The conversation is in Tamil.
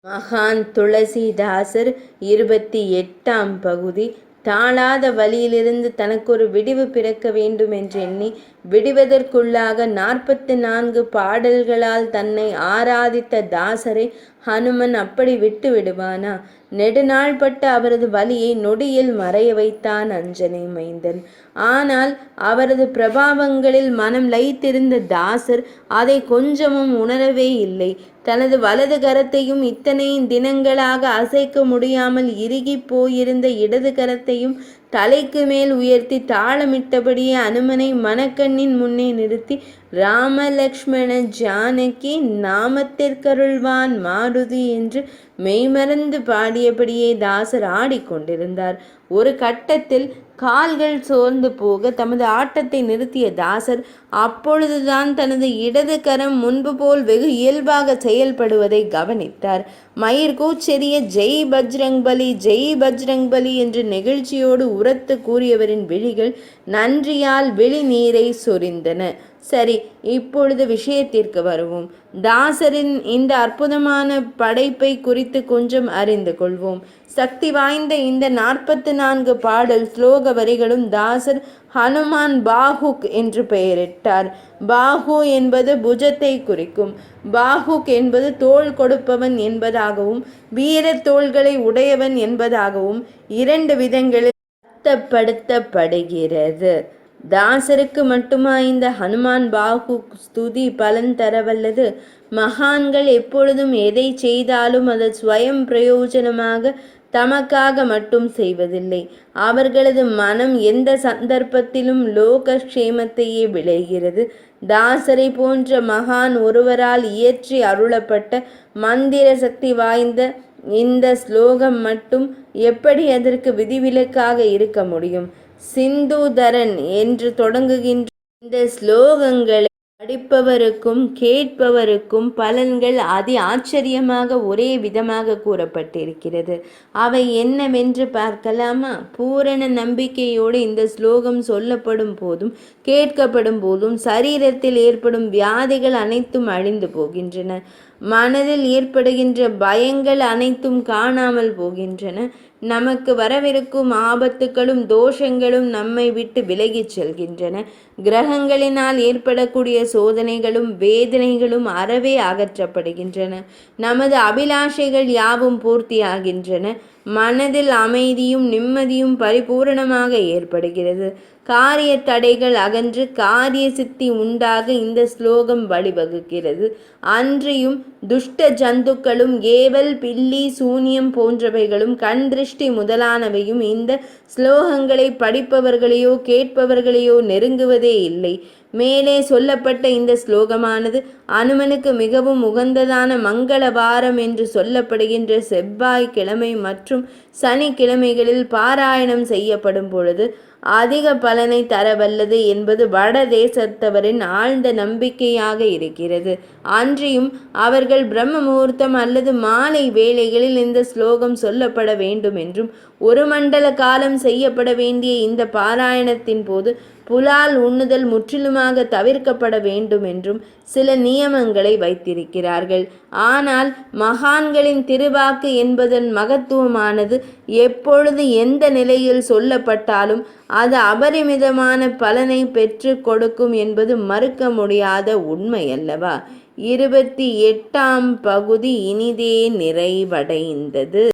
மகான் துளசிதாசர் 28ஆம் பகுதி. தாழாத வலியிலிருந்து தனக்கொரு விடிவு பிறக்க வேண்டும் என்றெண்ணி விடிவதற்குள்ளாக 44 பாடல்களால் தன்னை ஆராதித்த தாசரை ஹனுமன் அப்படி விட்டு விடுவானா? நெடுநாள்பட்ட அவரது வலியை நொடியில் மறைய வைத்தான் அஞ்சனை மைந்தன். ஆனால் அவரது பிரபாவங்களில் மனம் லயித்திருந்த தாசர் அதை கொஞ்சமும் உணரவே இல்லை. தனது வலது கரத்தையும் இத்தனை தினங்களாக அசைக்க முடியாமல் இறுகி போயிருந்த இடது கரத்தையும் தலைக்கு மேல் உயர்த்தி தாளமிட்டபடியே அனுமனை மனக்கண்ணின் முன்னே நிறுத்தி ராமலக்ஷ்மண ஜானகி நாமத்திற்கருள்வான் மாருதி என்று மெய்மறந்து பாடியபடியே தாசர் ஆடிக்கொண்டிருந்தார். ஒரு கட்டத்தில் கால்கள் சோர்ந்து போக தமது ஆட்டத்தை நிறுத்திய தாசர் அப்பொழுதுதான் தனது இடது கரம் முன்பு போல் வெகு இயல்பாக செயல்படுவதை கவனித்தார். மயிர் கூச்செறிய ஜெய் பஜ்ரங்பலி ஜெய் பஜ்ரங்பலி என்று நெகிழ்ச்சியோடு உரத்து கூறியவரின் விழிகள் நன்றியால் விழி நீரை சொரிந்தன. சரி, இப்பொழுது விஷயத்திற்கு வருவோம். தாசரின் இந்த அற்புதமான படைப்பை குறித்து கொஞ்சம் அறிந்து கொள்வோம். சக்தி வாய்ந்த இந்த 44 பாடல் ஸ்லோக வரிகளும் தாசர் ஹனுமான் பாஹுக் என்று பெயரிட்டார். பாஹு என்பது புஜத்தை குறிக்கும். பாஹுக் என்பது தோள் கொடுப்பவன் என்பதாகவும் வீர தோள்களை உடையவன் என்பதாகவும் 2 விதங்களில் அர்த்தப்படுத்தப்படுகிறது. தாசருக்கு மட்டுமா இந்த ஹனுமான் பாஹுக் ஸ்துதி பலன் தரவல்லது? மகான்கள் எப்பொழுதும் எதை செய்தாலும் அது ஸ்வயம் பிரயோஜனமாக தமக்காக மட்டும் செய்வதில்லை. அவர்களது மனம் எந்த சந்தர்ப்பத்திலும் லோகக்ஷேமத்தையே விளைகிறது. தாசரை போன்ற மகான் ஒருவரால் இயற்றி அருளப்பட்ட மந்திர சக்தி வாய்ந்த இந்த ஸ்லோகம் மட்டும் எப்படி அதற்கு விதிவிலக்காக இருக்க முடியும்? சிந்துதரன் என்று தொடங்குகின்ற இந்த ஸ்லோகங்களை படிப்பவருக்கும் கேட்பவருக்கும் பலன்கள் அதி ஆச்சரியமாக ஒரே விதமாக கூறப்பட்டிருக்கிறது. அவை என்னவென்று பார்க்கலாமா? பூரண நம்பிக்கையோடு இந்த ஸ்லோகம் சொல்லப்படும் போதும் கேட்கப்படும் போதும் சரீரத்தில் ஏற்படும் வியாதிகள் அனைத்தும் அழிந்து போகின்றன. மனதில் ஏற்படுகின்ற பயங்கள் அனைத்தும் காணாமல் போகின்றன. நமக்கு வரவிருக்கும் ஆபத்துகளும் தோஷங்களும் நம்மை விட்டு விலகிச் செல்கின்றன. கிரகங்களினால் ஏற்படக்கூடிய சோதனைகளும் வேதனைகளும் அறவே அகற்றப்படுகின்றன. நமது அபிலாஷைகள் யாவும் பூர்த்தியாகின்றன. மனதில் அமைதியும் நிம்மதியும் பரிபூரணமாக ஏற்படுகிறது. காரிய தடைகள் அகன்று காரிய சித்தி உண்டாக இந்த ஸ்லோகம் வழிவகுக்கிறது. அன்றியும் துஷ்ட ஜந்துக்களும் ஏவல் பில்லி சூனியம் போன்றவைகளும் கண் திருஷ்டி முதலானவையும் இந்த ஸ்லோகங்களை படிப்பவர்களையோ கேட்பவர்களையோ நெருங்குவதே இல்லை. மேலே சொல்லப்பட்ட இந்த ஸ்லோகமானது அனுமனுக்கு மிகவும் உகந்ததான மங்களவாரம் என்று சொல்லப்படுகின்ற செவ்வாய்க்கிழமை மற்றும் சனிக்கிழமைகளில் பாராயணம் செய்யப்படும் பொழுது அதிக பலனை தரவல்லது என்பது வட தேசத்தவரின் ஆழ்ந்த நம்பிக்கையாக இருக்கிறது. அன்றியும் அவர்கள் பிரம்ம முகூர்த்தம் அல்லது மாலை வேளைகளில் இந்த ஸ்லோகம் சொல்லப்பட வேண்டும் என்றும் 1 மண்டல காலம் செய்யப்பட வேண்டிய இந்த பாராயணத்தின் போது புலால் உண்ணுதல் முற்றிலுமாக தவிர்க்கப்பட வேண்டும் என்றும் சில நியமங்களை வைத்திருக்கிறார்கள். ஆனால் மகான்களின் திருவாக்கு என்பதன் மகத்துவமானது எப்பொழுது எந்த நிலையில் சொல்லப்பட்டாலும் அது அபரிமிதமான பலனை பெற்று கொடுக்கும் என்பது மறுக்க முடியாத உண்மை அல்லவா? 28ஆம் பகுதி இனிதே நிறைவடைந்தது.